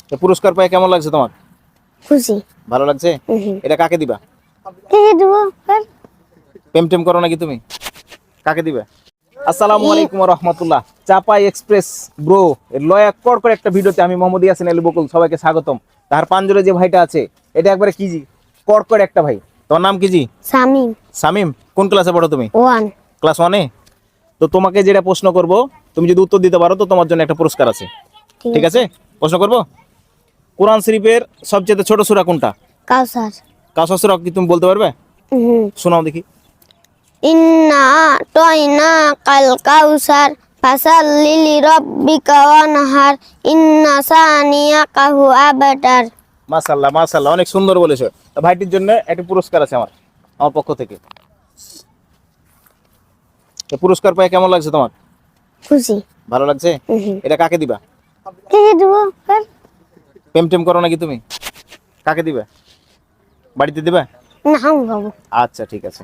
তো পুরস্কার পেয়ে কেমন লাগছে তোমার? খুশি। ভালো লাগছে? এটা কাকে দিবা? কে দেবো? প্রেম টেম করো নাকি তুমি? কাকে দিবে? আসসালামু আলাইকুম ওয়া রাহমাতুল্লাহ। চাপাই এক্সপ্রেস ব্রো এর লয়া কর করে একটা ভিডিওতে আমি মোহাম্মদ ইয়াসিন আলী বকুল সবাইকে স্বাগতম। তার পাঞ্জরে যে ভাইটা আছে এটা একবারে কি জি কর করে একটা ভাই। তোমার নাম কি জি? শামিম। শামিম। কোন ক্লাসে পড়ো তুমি? 1। ক্লাস 1-এ। তো তোমাকে যেটা প্রশ্ন করব তুমি যদি উত্তর দিতে পারো তো তোমার জন্য একটা পুরস্কার আছে। ঠিক আছে? প্রশ্ন করব। কোরআন শরীফের সবচেয়ে ছোট সূরা কোনটা? কাউসার। কাউসার সূরা কি তুমি বলতে পারবে? শোনাও দেখি। ইন্না আতাইনা কাল কাউসার ফাসাল্লি লিরাব্বিকা ওয়ানহার ইন্না সানিয়াকা হু আবতার। মাশাআল্লাহ মাশাআল্লাহ, অনেক সুন্দর বলেছো। তো ভাইটির জন্য একটা পুরস্কার আছে আমার আমার পক্ষ থেকে। তো পুরস্কার পেয়ে কেমন লাগছে তোমার? খুশি। ভালো লাগছে? এটা কাকে দিবা? কে দেবো? প্রেম টেম করো নাকি তুমি? কাকে দিবে? বাড়িতে দিবে? না, আমি বাবু। আচ্ছা ঠিক আছে।